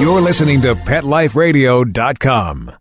You're listening to PetLifeRadio.com.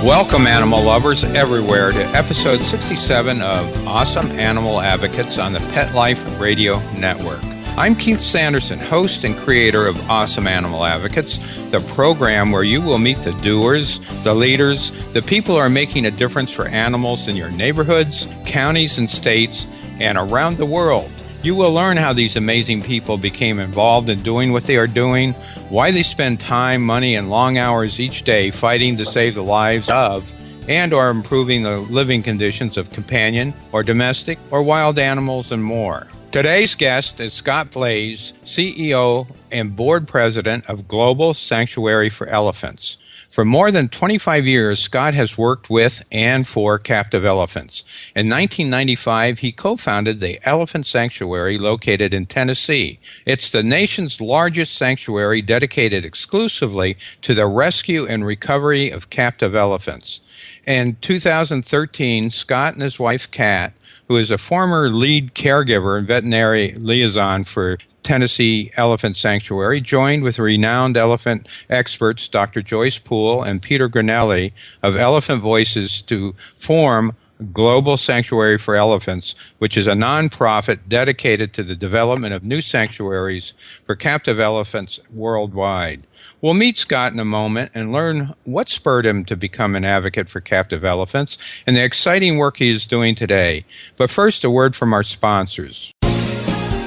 Welcome, animal lovers everywhere, to episode 67 of Awesome Animal Advocates on the Pet Life Radio Network. I'm Keith Sanderson, host and creator of Awesome Animal Advocates, the program where you will meet the doers, the leaders, the people who are making a difference for animals in your neighborhoods, counties, and states, and around the world. You will learn how these amazing people became involved in doing what they are doing, why they spend time, money, and long hours each day fighting to save the lives of and or improving the living conditions of companion or domestic or wild animals and more. Today's guest is Scott Blais, CEO and board president of Global Sanctuary for Elephants. For more than 25 years, Scott has worked with and for captive elephants. In 1995, he co-founded the Elephant Sanctuary located in Tennessee. It's the nation's largest sanctuary dedicated exclusively to the rescue and recovery of captive elephants. In 2013, Scott and his wife, Kat, who is a former lead caregiver and veterinary liaison for Tennessee Elephant Sanctuary, joined with renowned elephant experts Dr. Joyce Poole and Peter Granelli of Elephant Voices to form Global Sanctuary for Elephants, which is a nonprofit dedicated to the development of new sanctuaries for captive elephants worldwide. We'll meet Scott in a moment and learn what spurred him to become an advocate for captive elephants and the exciting work he is doing today. But first, a word from our sponsors.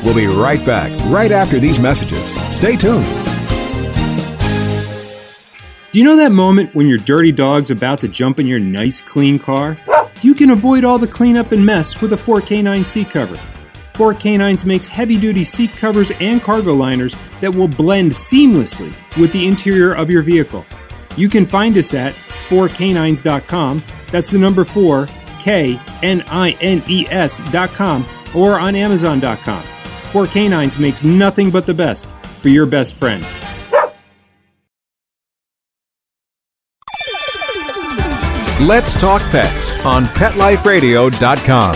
We'll be right back, right after these messages. Stay tuned. Do you know that moment when your dirty dog's about to jump in your nice, clean car? You can avoid all the cleanup and mess with a 4K9 seat cover. 4K9s makes heavy-duty seat covers and cargo liners that will blend seamlessly with the interior of your vehicle. You can find us at 4K9s.com. That's the number 4, KNINES.com, or on Amazon.com. 4K9s makes nothing but the best for your best friend. Let's talk pets on PetLifeRadio.com.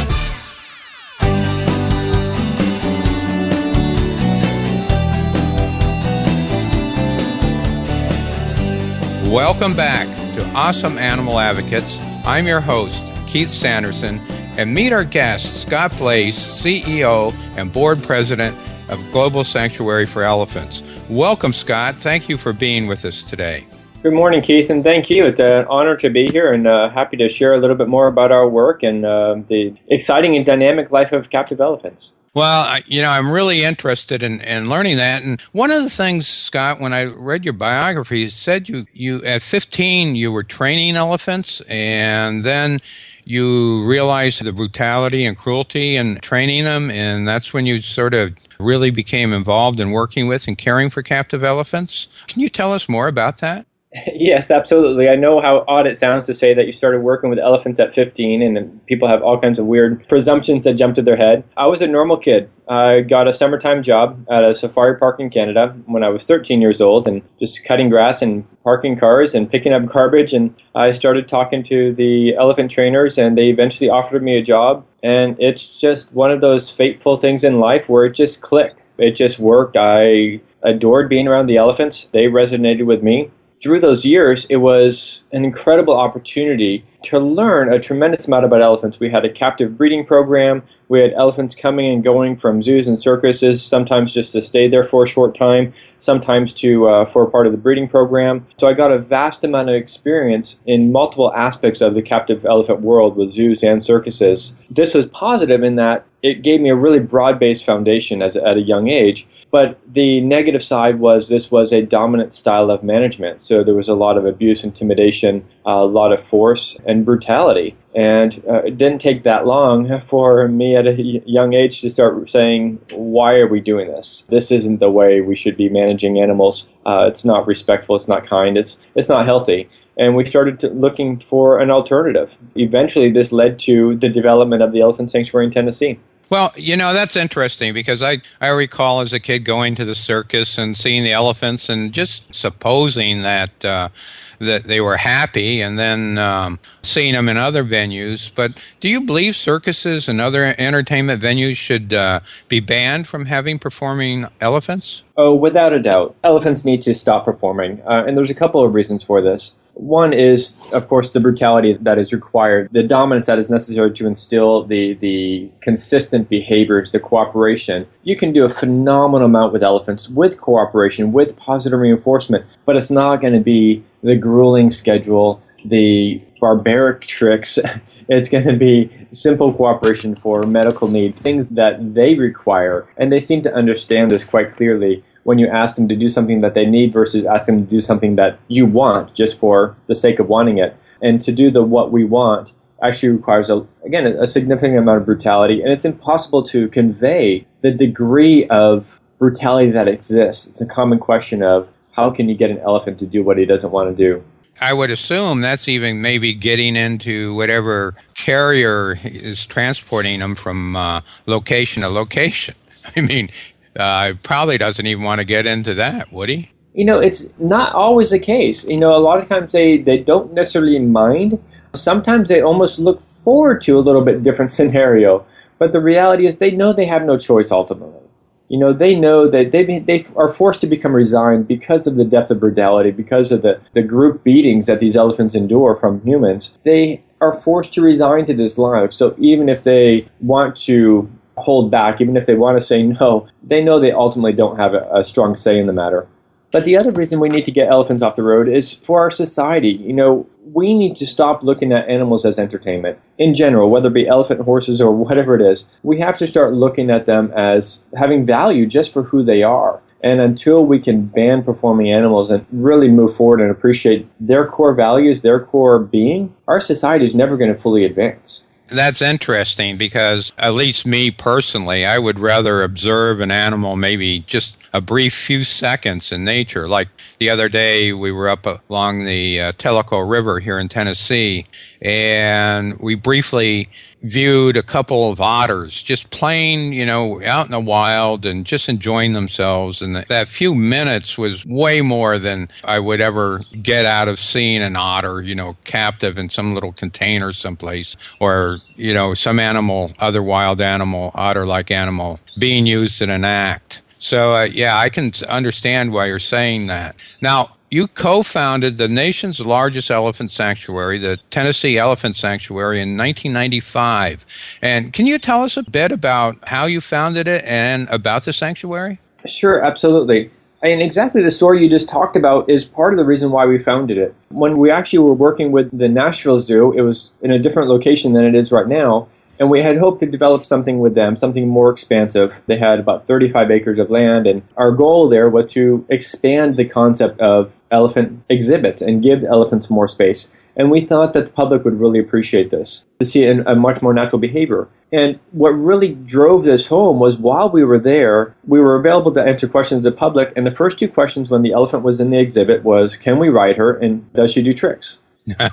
Welcome back to Awesome Animal Advocates. I'm your host, Keith Sanderson, and meet our guest, Scott Blais, CEO and board president of Global Sanctuary for Elephants. Welcome, Scott. Thank you for being with us today. Good morning, Keith, and thank you. It's an honor to be here and happy to share a little bit more about our work and the exciting and dynamic life of captive elephants. Well, I'm really interested in learning that. And one of the things, Scott, when I read your biography, it said you at 15, you were training elephants, and then you realized the brutality and cruelty in training them, and that's when you sort of really became involved in working with and caring for captive elephants. Can you tell us more about that? Yes, absolutely. I know how odd it sounds to say that you started working with elephants at 15, and then people have all kinds of weird presumptions that jump to their head. I was a normal kid. I got a summertime job at a safari park in Canada when I was 13 years old, and just cutting grass and parking cars and picking up garbage. And I started talking to the elephant trainers, and they eventually offered me a job. And it's just one of those fateful things in life where it just clicked. It just worked. I adored being around the elephants. They resonated with me. Through those years, it was an incredible opportunity to learn a tremendous amount about elephants. We had a captive breeding program. We had elephants coming and going from zoos and circuses, sometimes just to stay there for a short time, sometimes for a part of the breeding program. So I got a vast amount of experience in multiple aspects of the captive elephant world with zoos and circuses. This was positive in that it gave me a really broad-based foundation at a young age. But the negative side was this was a dominant style of management. So there was a lot of abuse, intimidation, a lot of force and brutality. And it didn't take that long for me at a young age to start saying, why are we doing this? This isn't the way we should be managing animals. It's not respectful. It's not kind. It's not healthy. And we started looking for an alternative. Eventually, this led to the development of the Elephant Sanctuary in Tennessee. Well, that's interesting because I recall as a kid going to the circus and seeing the elephants and just supposing that that they were happy, and then seeing them in other venues. But do you believe circuses and other entertainment venues should be banned from having performing elephants? Oh, without a doubt. Elephants need to stop performing, and there's a couple of reasons for this. One is, of course, the brutality that is required, the dominance that is necessary to instill the consistent behaviors, the cooperation. You can do a phenomenal amount with elephants, with cooperation, with positive reinforcement, but it's not going to be the grueling schedule, the barbaric tricks. It's going to be simple cooperation for medical needs, things that they require, and they seem to understand this quite clearly when you ask them to do something that they need versus ask them to do something that you want just for the sake of wanting it. And to do the what we want actually requires, a significant amount of brutality, and it's impossible to convey the degree of brutality that exists. It's a common question of how can you get an elephant to do what he doesn't want to do? I would assume that's even maybe getting into whatever carrier is transporting them from location to location. I mean, probably doesn't even want to get into that, would he? It's not always the case. A lot of times they don't necessarily mind. Sometimes they almost look forward to a little bit different scenario. But the reality is they know they have no choice ultimately. They know that they are forced to become resigned because of the depth of brutality, because of the group beatings that these elephants endure from humans. They are forced to resign to this life. So even if they want to hold back, even if they want to say no, they know they ultimately don't have a strong say in the matter. But the other reason we need to get elephants off the road is for our society. We need to stop looking at animals as entertainment. In general, whether it be elephant, horses, or whatever it is, we have to start looking at them as having value just for who they are. And until we can ban performing animals and really move forward and appreciate their core values, their core being, our society is never going to fully advance. That's interesting because, at least me personally, I would rather observe an animal maybe just a brief few seconds in nature. Like the other day, we were up along the Tellico River here in Tennessee, and we briefly viewed a couple of otters just playing, out in the wild and just enjoying themselves. And that few minutes was way more than I would ever get out of seeing an otter, captive in some little container someplace, or, some animal, other wild animal, otter-like animal being used in an act. So, I can understand why you're saying that. Now, you co-founded the nation's largest elephant sanctuary, the Tennessee Elephant Sanctuary, in 1995. And can you tell us a bit about how you founded it and about the sanctuary? Sure, absolutely. And exactly the story you just talked about is part of the reason why we founded it. When we actually were working with the Nashville Zoo, it was in a different location than it is right now. And we had hoped to develop something with them, something more expansive. They had about 35 acres of land, and our goal there was to expand the concept of elephant exhibits and give elephants more space. And we thought that the public would really appreciate this, to see a much more natural behavior. And what really drove this home was while we were there, we were available to answer questions of the public. And the first two questions when the elephant was in the exhibit was, can we ride her and does she do tricks?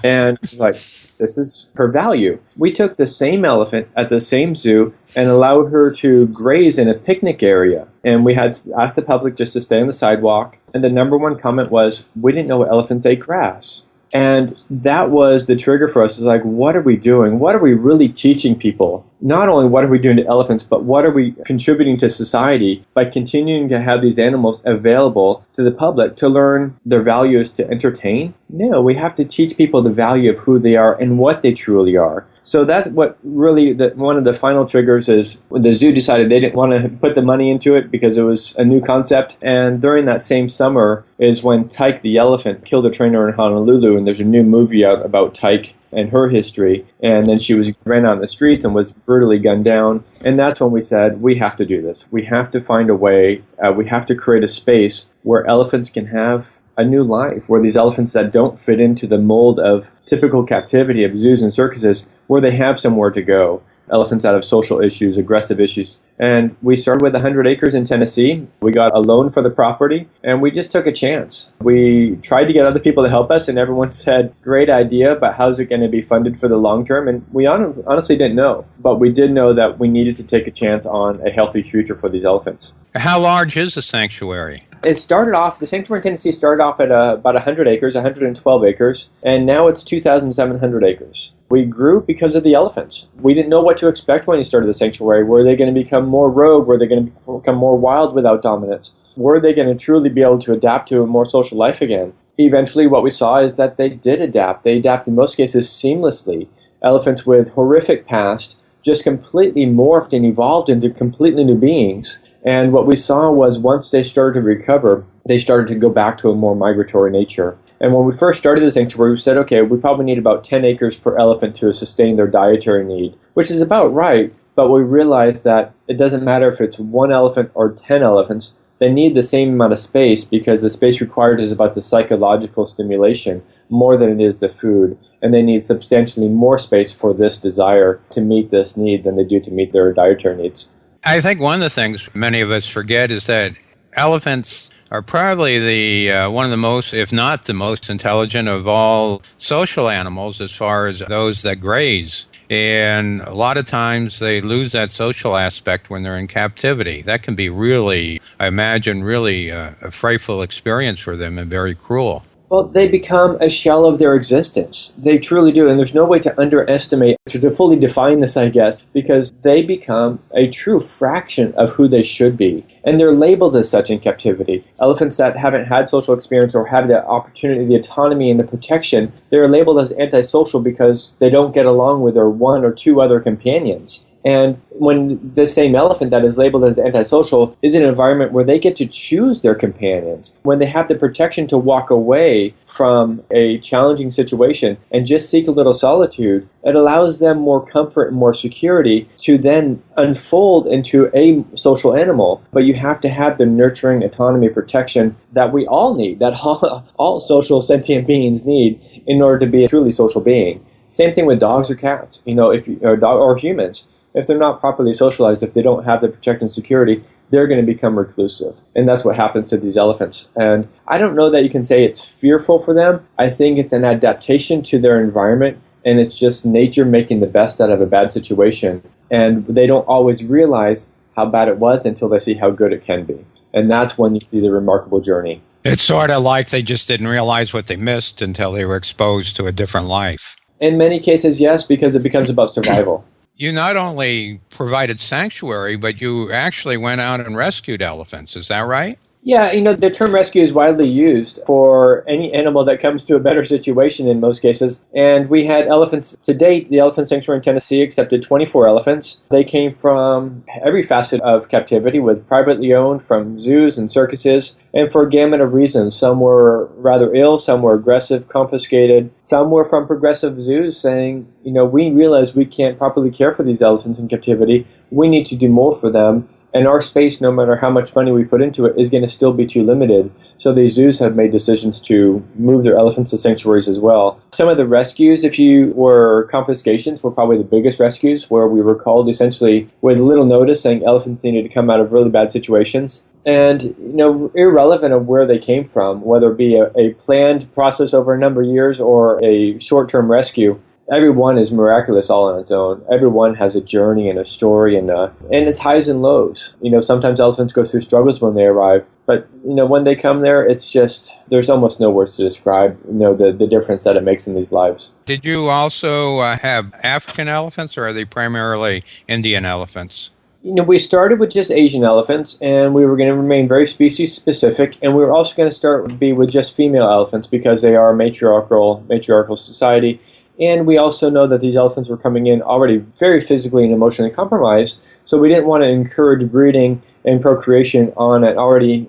And it's like, this is her value. We took the same elephant at the same zoo and allowed her to graze in a picnic area. And we had asked the public just to stay on the sidewalk. And the number one comment was, we didn't know elephants ate grass. And that was the trigger for us. It's like, what are we doing? What are we really teaching people? Not only what are we doing to elephants, but what are we contributing to society by continuing to have these animals available to the public to learn their values to entertain? No, we have to teach people the value of who they are and what they truly are. So that's what really one of the final triggers is. When the zoo decided they didn't want to put the money into it because it was a new concept. And during that same summer is when Tyke the elephant killed a trainer in Honolulu, and there's a new movie out about Tyke and her history. And then she was ran out in the streets and was brutally gunned down. And that's when we said, we have to do this. We have to find a way. We have to create a space where elephants can have a new life, where these elephants that don't fit into the mold of typical captivity of zoos and circuses, where they have somewhere to go. elephants that have social issues, aggressive issues. And we started with 100 acres in Tennessee. We got a loan for the property, and we just took a chance. We tried to get other people to help us, and everyone said, great idea, but how's it going to be funded for the long term? And we honestly didn't know. But we did know that we needed to take a chance on a healthy future for these elephants. How large is the sanctuary? It started off, the sanctuary in Tennessee started off at about 100 acres, 112 acres, and now it's 2,700 acres. We grew because of the elephants. We didn't know what to expect when you started the sanctuary. Were they going to become more rogue? Were they going to become more wild without dominance? Were they going to truly be able to adapt to a more social life again? Eventually, what we saw is that they did adapt. They adapt in most cases seamlessly. Elephants with horrific past just completely morphed and evolved into completely new beings. And what we saw was once they started to recover, they started to go back to a more migratory nature. And when we first started the sanctuary, we said, okay, we probably need about 10 acres per elephant to sustain their dietary need, which is about right. But we realized that it doesn't matter if it's 1 elephant or 10 elephants. They need the same amount of space because the space required is about the psychological stimulation more than it is the food. And they need substantially more space for this desire to meet this need than they do to meet their dietary needs. I think one of the things many of us forget is that elephants are probably one of the most, if not the most intelligent of all social animals as far as those that graze. And a lot of times they lose that social aspect when they're in captivity. That can be really, I imagine, really a frightful experience for them and very cruel. Well, they become a shell of their existence. They truly do, and there's no way to underestimate, to fully define this, I guess, because they become a true fraction of who they should be. And they're labeled as such in captivity. Elephants that haven't had social experience or have the opportunity, the autonomy, and the protection, they're labeled as antisocial because they don't get along with their 1 or 2 other companions. And when this same elephant that is labeled as antisocial is in an environment where they get to choose their companions, when they have the protection to walk away from a challenging situation and just seek a little solitude, it allows them more comfort and more security to then unfold into a social animal. But you have to have the nurturing autonomy protection that we all need, that all social sentient beings need in order to be a truly social being. Same thing with dogs or cats, or humans. If they're not properly socialized, if they don't have the protection and security, they're going to become reclusive. And that's what happens to these elephants. And I don't know that you can say it's fearful for them. I think it's an adaptation to their environment, and it's just nature making the best out of a bad situation. And they don't always realize how bad it was until they see how good it can be. And that's when you see the remarkable journey. It's sort of like they just didn't realize what they missed until they were exposed to a different life. In many cases, yes, because it becomes about survival. You not only provided sanctuary, but you actually went out and rescued elephants. Is that right? Yeah, the term rescue is widely used for any animal that comes to a better situation in most cases. And we had elephants to date. The elephant sanctuary in Tennessee accepted 24 elephants. They came from every facet of captivity, with privately owned, from zoos and circuses, and for a gamut of reasons. Some were rather ill, some were aggressive, confiscated. Some were from progressive zoos saying, we realize we can't properly care for these elephants in captivity. We need to do more for them. And our space, no matter how much money we put into it, is going to still be too limited. So these zoos have made decisions to move their elephants to sanctuaries as well. Some of the rescues, were confiscations, were probably the biggest rescues, where we were called essentially with little notice saying elephants needed to come out of really bad situations. And, irrelevant of where they came from, whether it be a planned process over a number of years or a short-term rescue, everyone is miraculous all on its own. Everyone has a journey and a story and its highs and lows. Sometimes elephants go through struggles when they arrive, but when they come there, it's just, there's almost no words to describe the difference that it makes in these lives. Did you also have African elephants, or are they primarily Indian elephants? We started with just Asian elephants, and we were going to remain very species specific, and we were also going to start with just female elephants because they are a matriarchal society. And we also know that these elephants were coming in already very physically and emotionally compromised, so we didn't want to encourage breeding and procreation on an already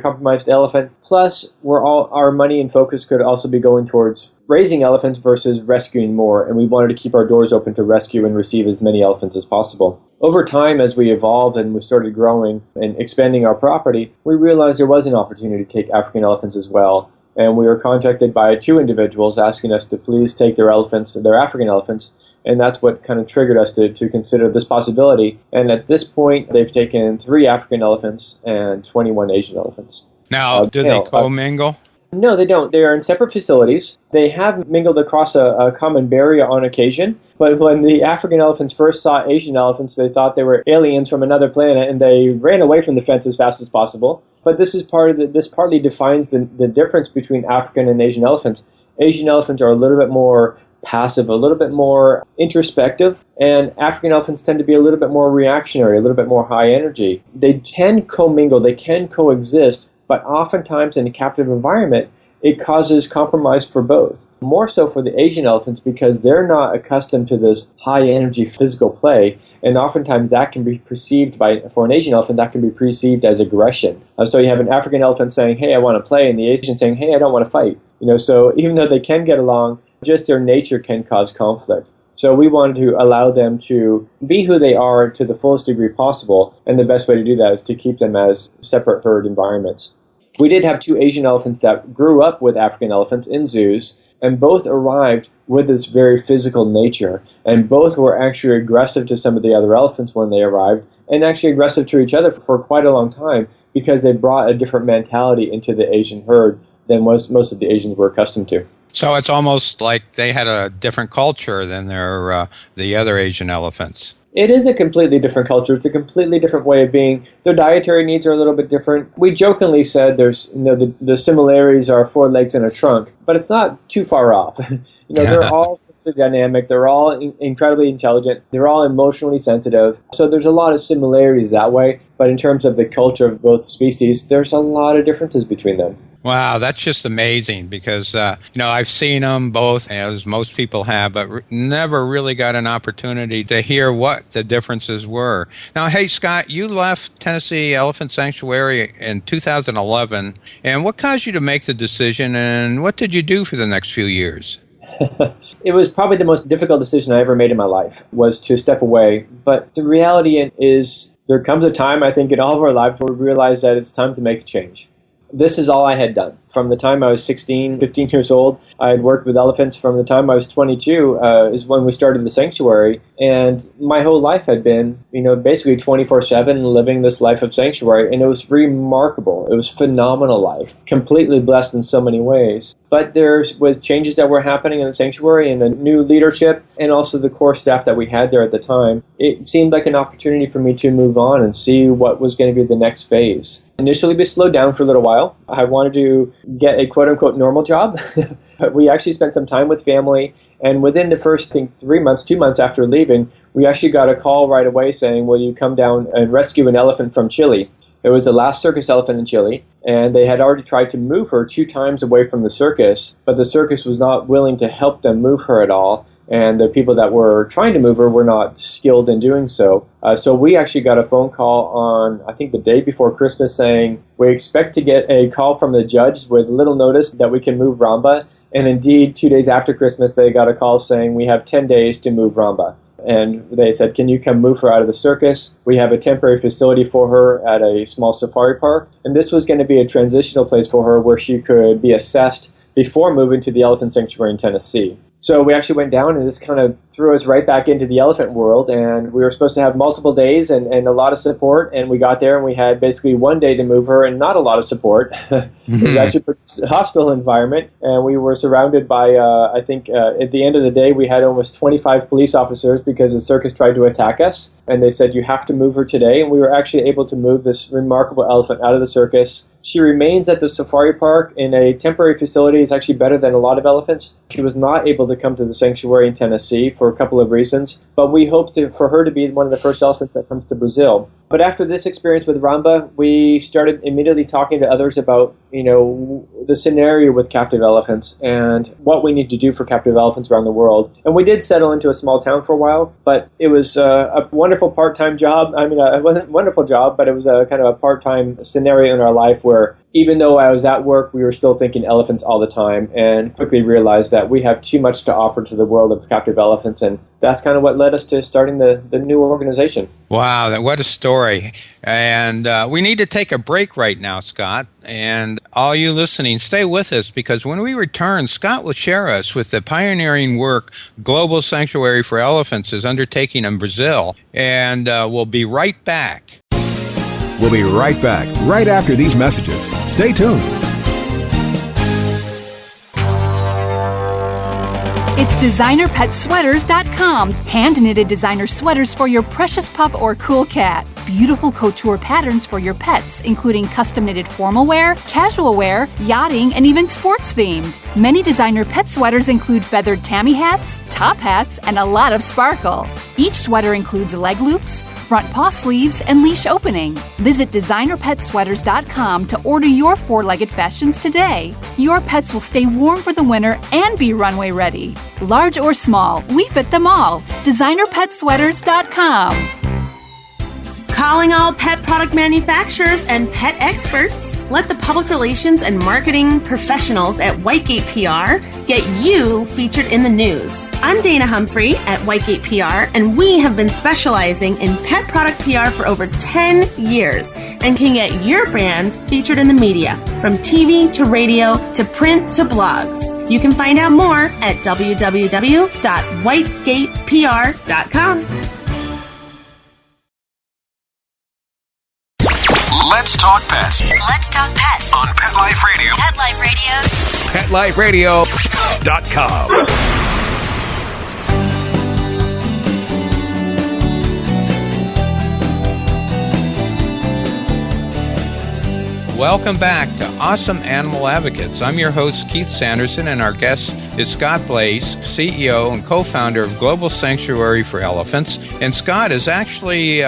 compromised elephant. Plus, our money and focus could also be going towards raising elephants versus rescuing more, and we wanted to keep our doors open to rescue and receive as many elephants as possible. Over time, as we evolved and we started growing and expanding our property, we realized there was an opportunity to take African elephants as well. And we were contacted by 2 individuals asking us to please take their African elephants. And that's what kind of triggered us to consider this possibility. And at this point, they've taken 3 African elephants and 21 Asian elephants. Now, do they commingle? No, they don't. They are in separate facilities. They have mingled across a common barrier on occasion. But when the African elephants first saw Asian elephants, they thought they were aliens from another planet, and they ran away from the fence as fast as possible. But this partly defines the difference between African and Asian elephants. Asian elephants are a little bit more passive, a little bit more introspective, and African elephants tend to be a little bit more reactionary, a little bit more high energy. They can commingle, they can coexist, but oftentimes in a captive environment, it causes compromise for both. More so for the Asian elephants because they're not accustomed to this high energy physical play, and oftentimes that can be perceived for an Asian elephant, that can be perceived as aggression. So you have an African elephant saying, hey, I want to play, and the Asian saying, hey, I don't want to fight. So even though they can get along, just their nature can cause conflict. So we wanted to allow them to be who they are to the fullest degree possible, and the best way to do that is to keep them as separate herd environments. We did have 2 Asian elephants that grew up with African elephants in zoos, and both arrived with this very physical nature, and both were actually aggressive to some of the other elephants when they arrived, and actually aggressive to each other for quite a long time because they brought a different mentality into the Asian herd than most of the Asians were accustomed to. So it's almost like they had a different culture than the other Asian elephants. It is a completely different culture. It's a completely different way of being. Their dietary needs are a little bit different. We jokingly said the similarities are 4 legs and a trunk, but it's not too far off. They're all dynamic. They're all incredibly intelligent. They're all emotionally sensitive. So there's a lot of similarities that way. But in terms of the culture of both species, there's a lot of differences between them. Wow, that's just amazing because, I've seen them both, as most people have, but never really got an opportunity to hear what the differences were. Now, hey, Scott, you left Tennessee Elephant Sanctuary in 2011, and what caused you to make the decision, and what did you do for the next few years? It was probably the most difficult decision I ever made in my life, was to step away. But the reality is there comes a time, I think, in all of our lives where we realize that it's time to make a change. This is all I had done. From the time I was 16, 15 years old, I had worked with elephants. From the time I was 22 is when we started the sanctuary. And my whole life had been, basically 24/7 living this life of sanctuary. And it was remarkable. It was a phenomenal life, completely blessed in so many ways. But with changes that were happening in the sanctuary and a new leadership and also the core staff that we had there at the time, it seemed like an opportunity for me to move on and see what was going to be the next phase. Initially, we slowed down for a little while. I wanted to get a quote-unquote normal job. We actually spent some time with family, and within the first, 2 months after leaving, we actually got a call right away saying, will you come down and rescue an elephant from Chile? It was the last circus elephant in Chile, and they had already tried to move her 2 times away from the circus, but the circus was not willing to help them move her at all. And the people that were trying to move her were not skilled in doing so. So we actually got a phone call on, I think, the day before Christmas saying, we expect to get a call from the judge with little notice that we can move Ramba. And indeed, 2 days after Christmas, they got a call saying, we have 10 days to move Ramba. And they said, can you come move her out of the circus? We have a temporary facility for her at a small safari park. And this was going to be a transitional place for her where she could be assessed before moving to the Elephant Sanctuary in Tennessee. So we actually went down, and this kind of threw us right back into the elephant world, and we were supposed to have multiple days and a lot of support, and we got there and we had basically 1 day to move her and not a lot of support. It was actually a hostile environment, and we were surrounded by, at the end of the day, we had almost 25 police officers because the circus tried to attack us, and they said, you have to move her today, and we were actually able to move this remarkable elephant out of the circus. She remains at the safari park in a temporary facility. It's actually better than a lot of elephants. She was not able to come to the sanctuary in Tennessee for a couple of reasons, but we hope for her to be one of the first elephants that comes to Brazil. But after this experience with Ramba, we started immediately talking to others about, the scenario with captive elephants and what we need to do for captive elephants around the world. And we did settle into a small town for a while, but it was a wonderful part-time job. It wasn't a wonderful job, but it was a kind of a part-time scenario in our life where even though I was at work, we were still thinking elephants all the time, and quickly realized that we have too much to offer to the world of captive elephants, and that's kind of what led us to starting the new organization. Wow, what a story. And we need to take a break right now, Scott. And all you listening, stay with us, because when we return, Scott will share us with the pioneering work Global Sanctuary for Elephants is undertaking in Brazil. And we'll be right back. We'll be right back, right after these messages. Stay tuned. It's designerpetsweaters.com. Hand-knitted designer sweaters for your precious pup or cool cat. Beautiful couture patterns for your pets, including custom-knitted formal wear, casual wear, yachting, and even sports-themed. Many designer pet sweaters include feathered tammy hats, top hats, and a lot of sparkle. Each sweater includes leg loops, front paw sleeves, and leash opening. Visit designerpetsweaters.com to order your four-legged fashions today. Your pets will stay warm for the winter and be runway ready. Large or small, we fit them all. designerpetsweaters.com. Calling all pet product manufacturers and pet experts. Let the public relations and marketing professionals at Whitegate PR get you featured in the news. I'm Dana Humphrey at Whitegate PR, and we have been specializing in pet product PR for over 10 years and can get your brand featured in the media, from TV to radio to print to blogs. You can find out more at www.whitegatepr.com. Let's talk pets. Let's talk pets On Pet Life Radio. Pet Life Radio. PetLifeRadio.com. Welcome back to Awesome Animal Advocates. I'm your host, Keith Sanderson, and our guest is Scott Blais, CEO and co-founder of Global Sanctuary for Elephants. And Scott is actually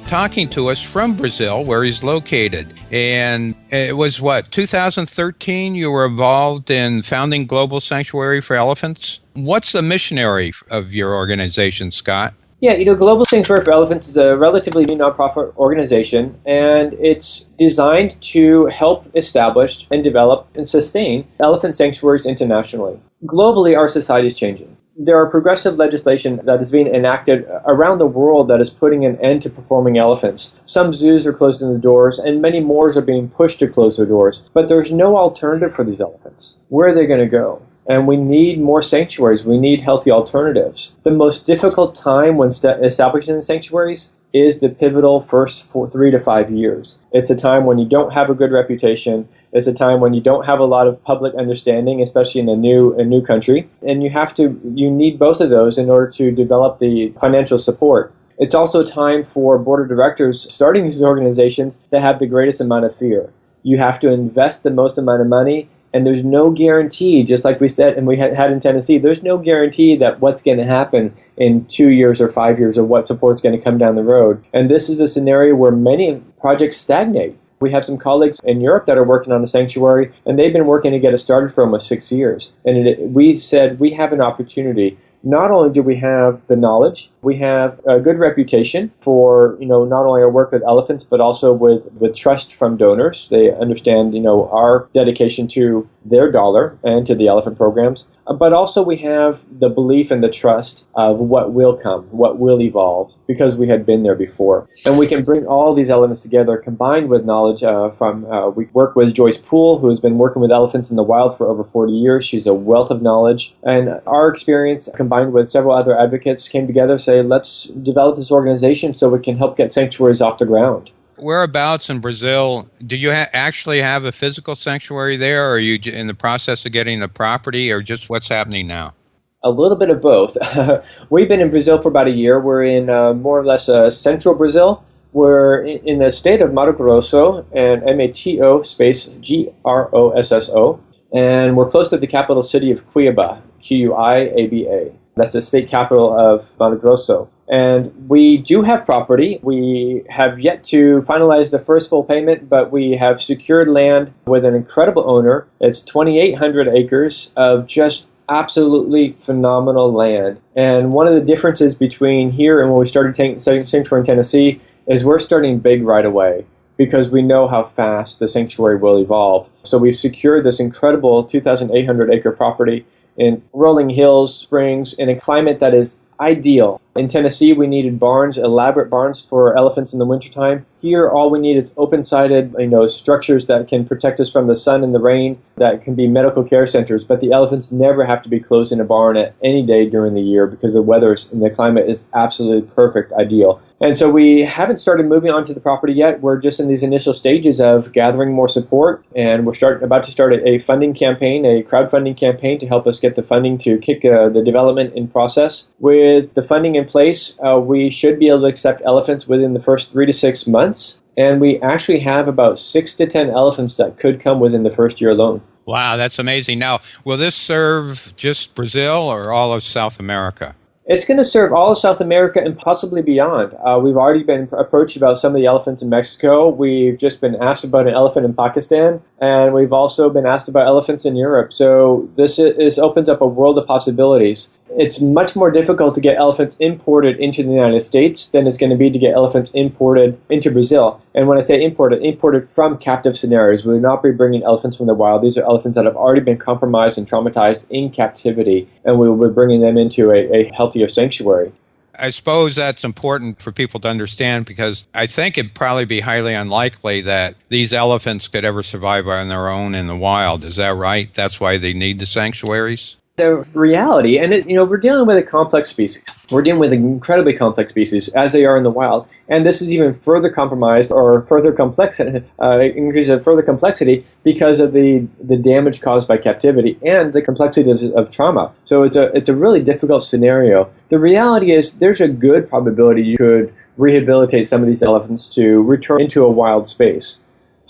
talking to us from Brazil, where he's located. And it was, 2013 you were involved in founding Global Sanctuary for Elephants? What's the missionary of your organization, Scott? Yeah, Global Sanctuary for Elephants is a relatively new nonprofit organization, and it's designed to help establish and develop and sustain elephant sanctuaries internationally. Globally, our society is changing. There are progressive legislation that is being enacted around the world that is putting an end to performing elephants. Some zoos are closing their doors, and many more are being pushed to close their doors. But there's no alternative for these elephants. Where are they going to go? And we need more sanctuaries. We need healthy alternatives. The most difficult time when establishing the sanctuaries is the pivotal first 3 to 5 years. It's a time when you don't have a good reputation. It's a time when you don't have a lot of public understanding, especially in a new country. And you need both of those in order to develop the financial support. It's also a time for board of directors starting these organizations that have the greatest amount of fear. You have to invest the most amount of money. And there's no guarantee, just like we said, and we had in Tennessee, there's no guarantee that what's going to happen in 2 years or 5 years or what support's going to come down the road. And this is a scenario where many projects stagnate. We have some colleagues in Europe that are working on a sanctuary, and they've been working to get it started for almost 6 years. And we said we have an opportunity. Not only do we have the knowledge, we have a good reputation for, not only our work with elephants, but also with trust from donors. They understand, our dedication to their dollar and to the elephant programs. But also we have the belief and the trust of what will come, what will evolve, because we had been there before. And we can bring all these elements together, combined with knowledge we work with Joyce Poole, who has been working with elephants in the wild for over 40 years. She's a wealth of knowledge. And our experience, combined with several other advocates, came together to say, let's develop this organization so we can help get sanctuaries off the ground. Whereabouts in Brazil, do you actually have a physical sanctuary there, or are you in the process of getting the property, or just what's happening now? A little bit of both. We've been in Brazil for about a year. We're in more or less central Brazil. We're in the state of Mato Grosso, and MATO space GROSSO, and we're close to the capital city of Cuiabá, Cuiaba. That's the state capital of Mato Grosso. And we do have property. We have yet to finalize the first full payment, but we have secured land with an incredible owner. It's 2,800 acres of just absolutely phenomenal land. And one of the differences between here and when we started sanctuary in Tennessee is we're starting big right away. because we know how fast the sanctuary will evolve. So we've secured this incredible 2,800 acre property in rolling hills, springs, in a climate that is ideal. In Tennessee, we needed barns, elaborate barns for elephants in the wintertime. Here, all we need is open-sided, structures that can protect us from the sun and the rain, that can be medical care centers. But the elephants never have to be closed in a barn at any day during the year because the weather and the climate is absolutely perfect, ideal. And so we haven't started moving onto the property yet. We're just in these initial stages of gathering more support, and we're about to start a funding campaign, a crowdfunding campaign to help us get the funding to kick the development in process. With the funding in place, we should be able to accept elephants within the first 3 to 6 months, and we actually have about 6 to 10 elephants that could come within the first year alone. Wow, that's amazing. Now, will this serve just Brazil or all of South America? It's going to serve all of South America and possibly beyond. We've already been approached about some of the elephants in Mexico. We've just been asked about an elephant in Pakistan, and we've also been asked about elephants in Europe. So this opens up a world of possibilities. It's much more difficult to get elephants imported into the United States than it's going to be to get elephants imported into Brazil. And when I say imported from captive scenarios. We will not be bringing elephants from the wild. These are elephants that have already been compromised and traumatized in captivity, and we will be bringing them into a healthier sanctuary. I suppose that's important for people to understand, because I think it'd probably be highly unlikely that these elephants could ever survive on their own in the wild. Is that right? That's why they need the sanctuaries? The reality, and we're dealing with a complex species. We're dealing with an incredibly complex species, as they are in the wild. And this is even further compromised or further complexity, increase of further complexity because of the damage caused by captivity and the complexity of trauma. So it's a really difficult scenario. The reality is there's a good probability you could rehabilitate some of these elephants to return into a wild space.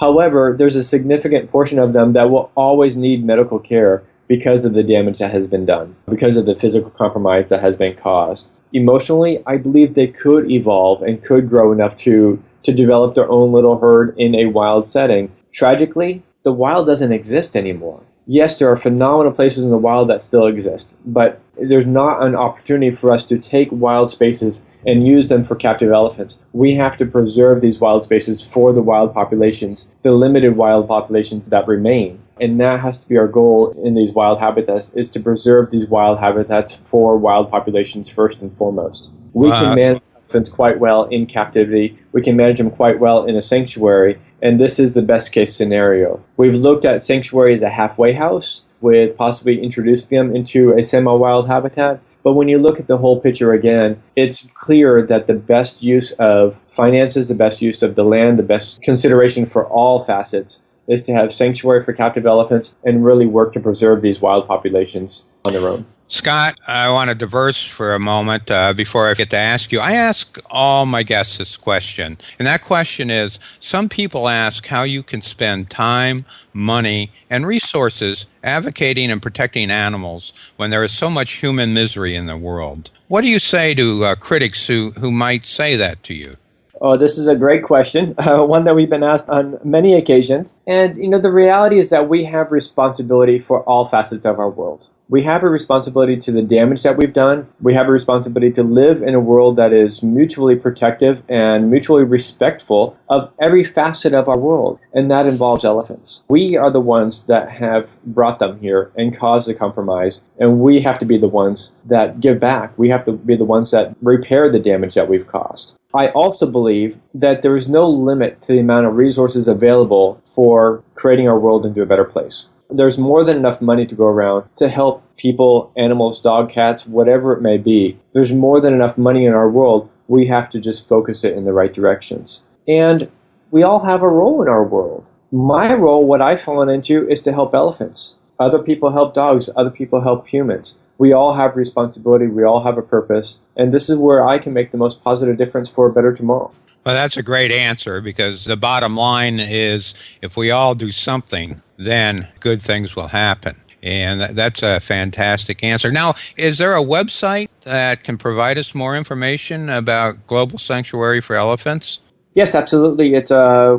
However, there's a significant portion of them that will always need medical care because of the damage that has been done, because of the physical compromise that has been caused. Emotionally, I believe they could evolve and could grow enough to develop their own little herd in a wild setting. Tragically, the wild doesn't exist anymore. Yes, there are phenomenal places in the wild that still exist, but there's not an opportunity for us to take wild spaces and use them for captive elephants. We have to preserve these wild spaces for the wild populations, the limited wild populations that remain. And that has to be our goal in these wild habitats, is to preserve these wild habitats for wild populations first and foremost. We can manage elephants quite well in captivity. We can manage them quite well in a sanctuary. And this is the best case scenario. We've looked at sanctuary as a halfway house, with possibly introducing them into a semi-wild habitat. But when you look at the whole picture again, it's clear that the best use of finances, the best use of the land, the best consideration for all facets is to have sanctuary for captive elephants and really work to preserve these wild populations on their own. Scott, I want to diverse for a moment before I get to ask you. I ask all my guests this question, and that question is, some people ask how you can spend time, money, and resources advocating and protecting animals when there is so much human misery in the world. What do you say to critics who might say that to you? Oh, this is a great question, one that we've been asked on many occasions. And, the reality is that we have responsibility for all facets of our world. We have a responsibility to the damage that we've done. We have a responsibility to live in a world that is mutually protective and mutually respectful of every facet of our world, and that involves elephants. We are the ones that have brought them here and caused the compromise, and we have to be the ones that give back. We have to be the ones that repair the damage that we've caused. I also believe that there is no limit to the amount of resources available for creating our world into a better place. There's more than enough money to go around to help people, animals, dog, cats, whatever it may be. There's more than enough money in our world. We have to just focus it in the right directions. And we all have a role in our world. My role, what I've fallen into, is to help elephants. Other people help dogs. Other people help humans. We all have responsibility. We all have a purpose. And this is where I can make the most positive difference for a better tomorrow. Well, that's a great answer, because the bottom line is if we all do something, then good things will happen. And that's a fantastic answer. Now, is there a website that can provide us more information about Global Sanctuary for Elephants? Yes, absolutely. It's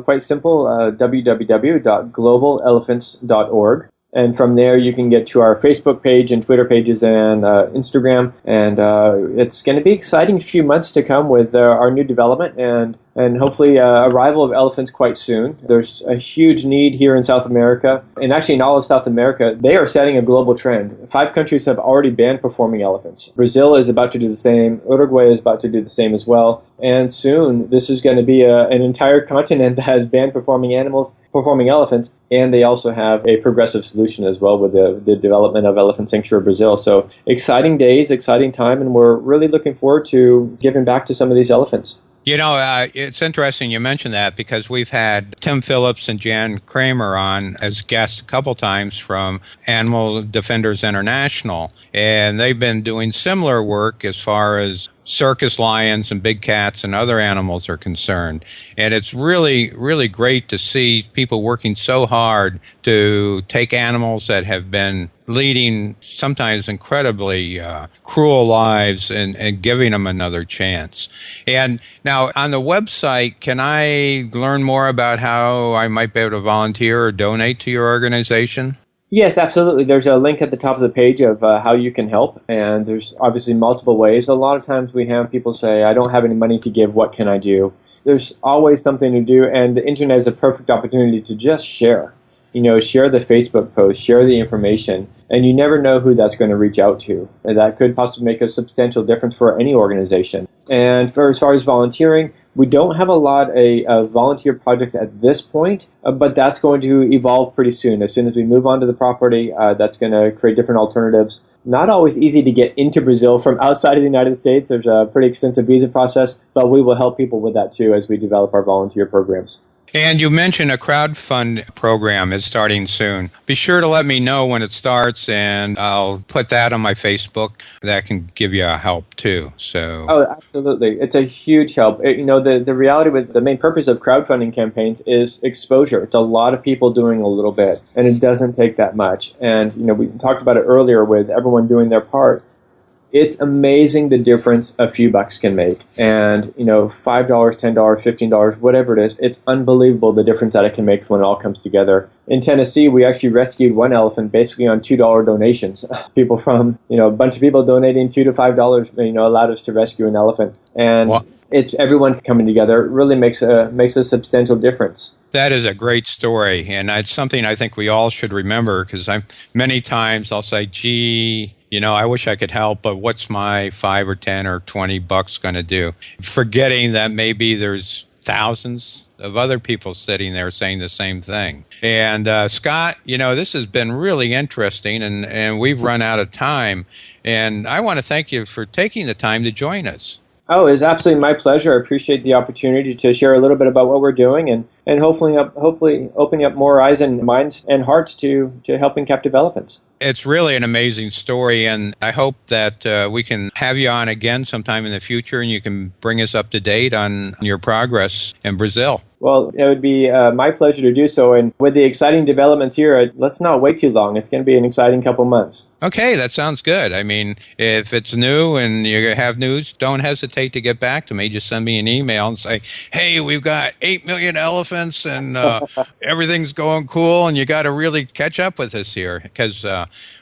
quite simple, www.globalelephants.org. And from there, you can get to our Facebook page and Twitter pages and Instagram. And it's going to be exciting few months to come with our new development. And and hopefully arrival of elephants quite soon. There's a huge need here in South America, and actually in all of South America. They are setting a global trend. 5 countries have already banned performing elephants. Brazil is about to do the same. Uruguay is about to do the same as well. And soon, this is going to be an entire continent that has banned performing elephants, and they also have a progressive solution as well with the development of Elephant Sanctuary Brazil. So exciting days, exciting time, and we're really looking forward to giving back to some of these elephants. You know, it's interesting you mentioned that because we've had Tim Phillips and Jan Kramer on as guests a couple times from Animal Defenders International, and they've been doing similar work as far as circus lions and big cats and other animals are concerned. And it's really, really great to see people working so hard to take animals that have been leading sometimes incredibly cruel lives and giving them another chance. And now on the website, can I learn more about how I might be able to volunteer or donate to your organization? Yes, absolutely. There's a link at the top of the page of how you can help, and there's obviously multiple ways. A lot of times we have people say, I don't have any money to give, what can I do? There's always something to do, and the internet is a perfect opportunity to just share. You know, share the Facebook post, share the information, and you never know who that's going to reach out to. And that could possibly make a substantial difference for any organization. And for as far as volunteering, we don't have a lot of volunteer projects at this point, but that's going to evolve pretty soon. As soon as we move onto the property, that's going to create different alternatives. Not always easy to get into Brazil from outside of the United States. There's a pretty extensive visa process, but we will help people with that too as we develop our volunteer programs. And you mentioned a crowdfund program is starting soon. Be sure to let me know when it starts, and I'll put that on my Facebook. That can give you a help too. So. Oh, absolutely. It's a huge help. The reality with the main purpose of crowdfunding campaigns is exposure. It's a lot of people doing a little bit, and it doesn't take that much. And, we talked about it earlier with everyone doing their part. It's amazing the difference a few bucks can make. And, $5, $10, $15, whatever it is, it's unbelievable the difference that it can make when it all comes together. In Tennessee, we actually rescued one elephant basically on $2 donations. People from, a bunch of people donating $2 to $5, allowed us to rescue an elephant. And It's everyone coming together. It really makes a substantial difference. That is a great story, and it's something I think we all should remember, because many times I'll say, gee, I wish I could help, but what's my 5 or 10 or 20 bucks going to do? Forgetting that maybe there's thousands of other people sitting there saying the same thing. And Scott, this has been really interesting, and we've run out of time, and I want to thank you for taking the time to join us. Oh, it's absolutely my pleasure. I appreciate the opportunity to share a little bit about what we're doing and hopefully opening up more eyes and minds and hearts to helping captive elephants. It's really an amazing story, and I hope that we can have you on again sometime in the future, and you can bring us up to date on your progress in Brazil. Well, it would be my pleasure to do so. And with the exciting developments here, let's not wait too long. It's going to be an exciting couple months. Okay, that sounds good. I mean, if it's new and you have news, don't hesitate to get back to me. Just send me an email and say, hey, we've got 8 million elephants and everything's going cool, and you got to really catch up with us here, because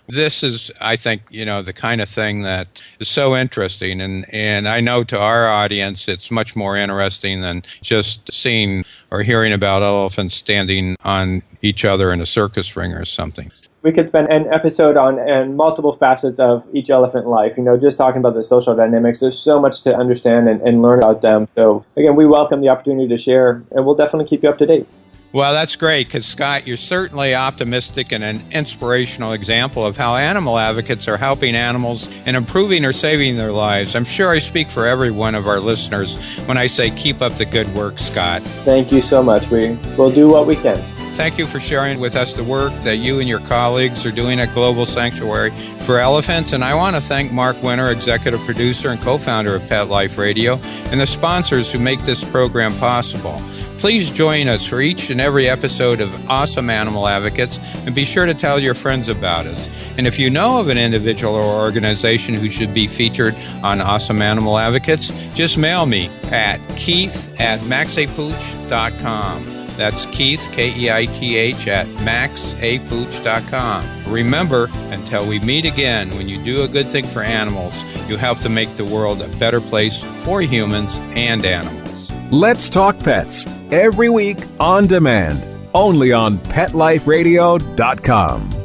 this is, I think, the kind of thing that is so interesting. And I know to our audience, it's much more interesting than just seeing or hearing about elephants standing on each other in a circus ring or something. We could spend an episode on multiple facets of each elephant life, just talking about the social dynamics. There's so much to understand and learn about them. So, again, we welcome the opportunity to share, and we'll definitely keep you up to date. Well, that's great, because, Scott, you're certainly optimistic and an inspirational example of how animal advocates are helping animals and improving or saving their lives. I'm sure I speak for every one of our listeners when I say keep up the good work, Scott. Thank you so much. We'll do what we can. Thank you for sharing with us the work that you and your colleagues are doing at Global Sanctuary for Elephants. And I want to thank Mark Winter, executive producer and co-founder of Pet Life Radio, and the sponsors who make this program possible. Please join us for each and every episode of Awesome Animal Advocates, and be sure to tell your friends about us. And if you know of an individual or organization who should be featured on Awesome Animal Advocates, just mail me at keith@maxapooch.com. That's Keith, Keith, at maxapooch.com. Remember, until we meet again, when you do a good thing for animals, you help to make the world a better place for humans and animals. Let's Talk Pets, every week on demand, only on PetLifeRadio.com.